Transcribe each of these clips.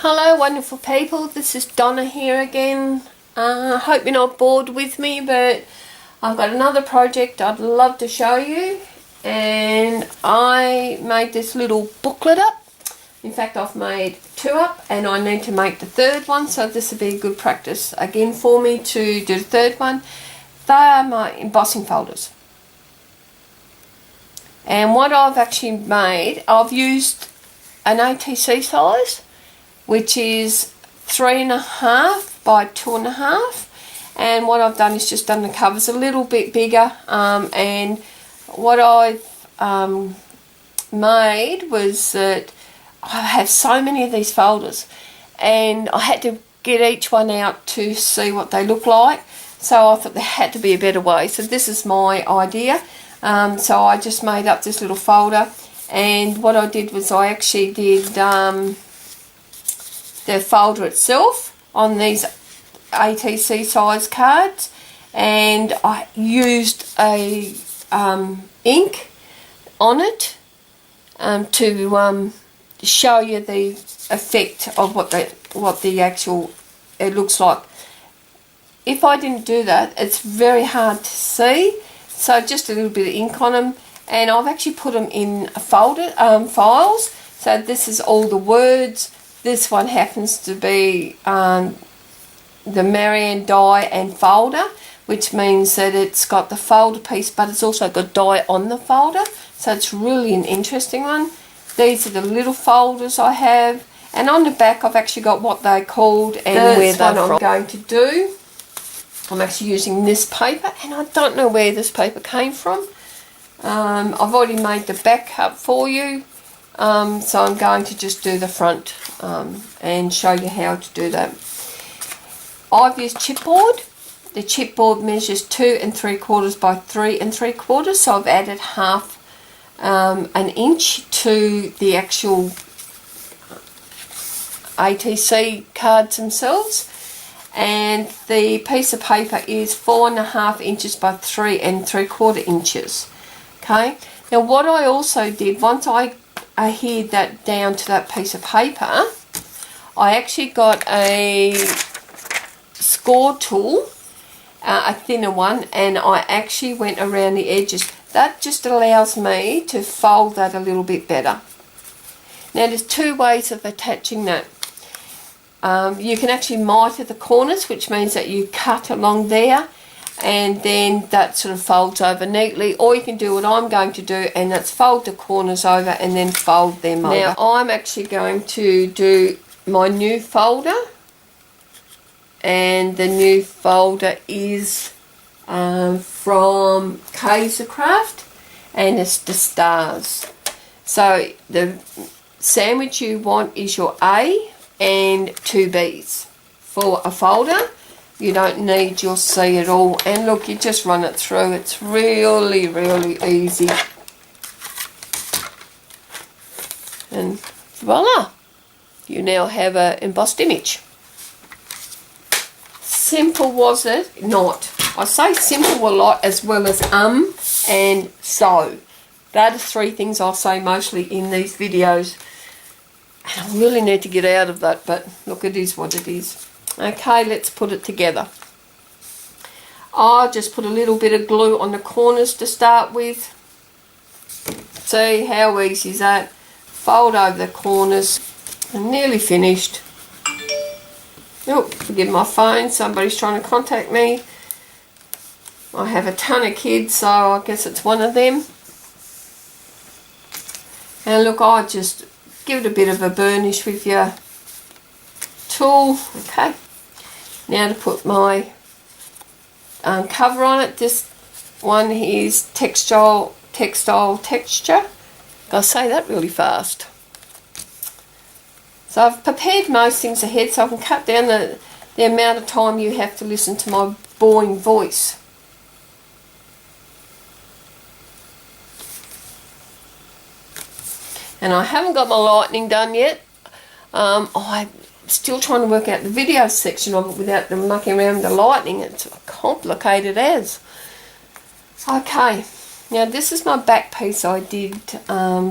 Hello wonderful people, this is Donna here again. Hope you're not bored with me, but I've got another project I'd love to show you, and I made this little booklet up. In fact, I've made 2 up and I need to make the 3rd one, so this will be a good practice again for me to do the 3rd one. They are my embossing folders, and what I've actually made, I've used an ATC size, which is 3.5 by 2.5, and what I've done is just done the covers a little bit bigger, and what I've made was that I have so many of these folders and I had to get each one out to see what they look like, so I thought there had to be a better way. So this is my idea. So I just made up this little folder, and what I did was I actually did the folder itself on these ATC size cards, and I used a ink on it to show you the effect of what the actual it looks like. If I didn't do that, it's very hard to see, so just a little bit of ink on them, and I've actually put them in folder files. So this is all the words. This one happens to be the Marianne die and folder, which means that it's got the folder piece, but it's also got die on the folder, so it's really an interesting one. These are the little folders I have, and on the back I've actually got what they're called and where they're from. I'm going to do, I'm actually using this paper, and I don't know where this paper came from. I've already made the back up for you. So I'm going to just do the front and show you how to do that. I've used chipboard. The chipboard measures 2 3/4 by 3 3/4, so I've added half an inch to the actual ATC cards themselves, and the piece of paper is 4.5 inches by 3 3/4 inches. Okay, now what I also did, once I adhered that down to that piece of paper, I actually got a score tool, a thinner one, and I actually went around the edges. That just allows me to fold that a little bit better. Now there's 2 ways of attaching that. You can actually miter the corners, which means that you cut along there, and then that sort of folds over neatly, or you can do what I'm going to do, and that's fold the corners over and then fold them over. Now I'm actually going to do my new folder, and the new folder is from Kaiser Craft, and it's the stars. So the sandwich you want is your A and 2 B's for a folder. You don't need your C at all, and look, you just run it through. It's really easy, and voila, you now have an embossed image. Simple, was it? Not. I say simple a lot, as well as and so. That are 3 things I'll say mostly in these videos, and I really need to get out of that, but look, it is what it is. Okay, let's put it together. I'll just put a little bit of glue on the corners to start with. See how easy is that? Fold over the corners. I'm nearly finished. Oh, forgive my phone, somebody's trying to contact me. I have a ton of kids, so I guess it's one of them. And look, I just give it a bit of a burnish with your tool. Okay, now to put my cover on it. This one is textile texture. Gotta say that really fast. So I've prepared most things ahead, so I can cut down the amount of time you have to listen to my boring voice. And I haven't got my lightning done yet. I'm still trying to work out the video section of it without them mucking around with the lightning. It's complicated as. Okay, now this is my back piece I did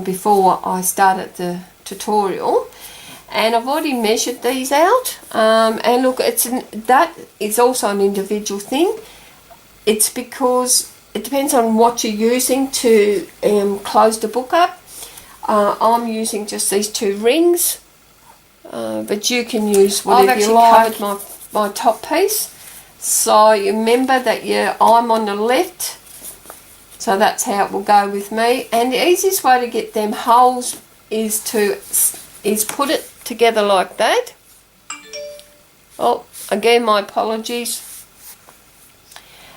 before I started the tutorial, and I've already measured these out, and look, that is also an individual thing. It's because it depends on what you're using to close the book up. I'm using just these 2 rings, but you can use whatever you like. I've actually covered my top piece, so you remember that I'm on the left, so that's how it will go with me. And the easiest way to get them holes is put it together like that. Oh, again, my apologies.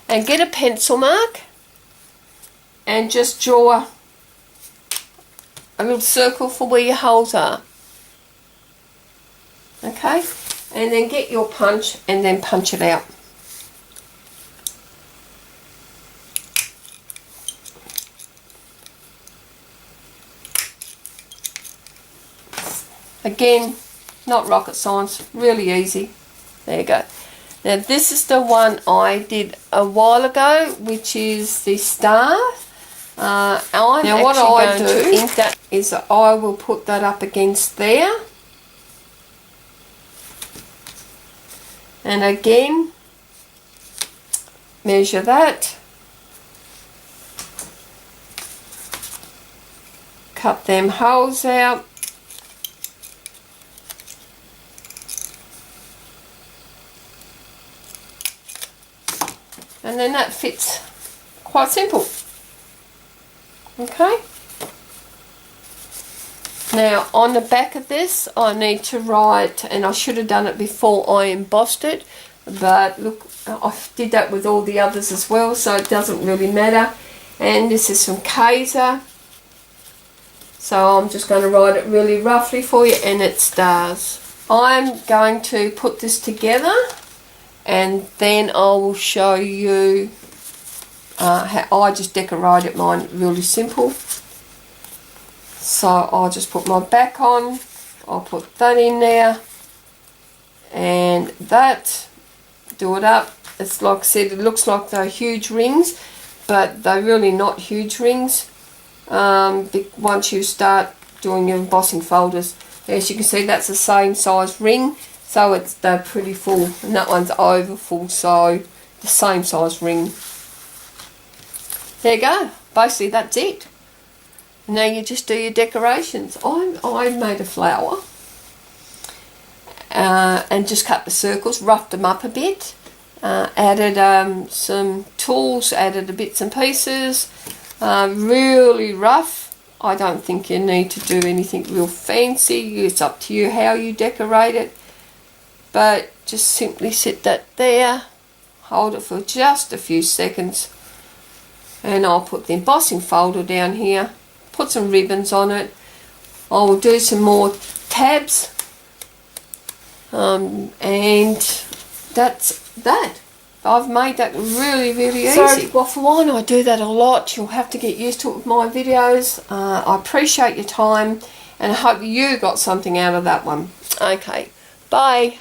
And get a pencil mark and just draw a little circle for where your holes are. Okay, and then get your punch and then punch it out. Again, not rocket science, really easy. There you go. Now this is the one I did a while ago, which is the star. Now what I do is I will put that up against there. And again, measure that. Cut them holes out. And then that fits. Quite simple. Okay. Now on the back of this I need to write, and I should have done it before I embossed it, but look, I did that with all the others as well, so it doesn't really matter. And this is from Kaiser, so I'm just going to write it really roughly for you, and it's stars. I'm going to put this together and then I will show you how I just decorated mine really simple. So I'll just put my back on, I'll put that in there, and that, do it up. It's like I said, it looks like they're huge rings, but they're really not huge rings once you start doing your embossing folders. As you can see, that's the same size ring, so they're pretty full, and that one's over full, so the same size ring. There you go, basically that's it. Now you just do your decorations. I made a flower and just cut the circles, roughed them up a bit, added some tools, added the bits and pieces, really rough. I don't think you need to do anything real fancy. It's up to you how you decorate it, but just simply sit that there, hold it for just a few seconds, and I'll put the embossing folder down here, put some ribbons on it. I will do some more tabs, and that's that. I've made that really easy. Well, for one, I do that a lot. You'll have to get used to it with my videos. I appreciate your time, and I hope you got something out of that one. Okay, bye.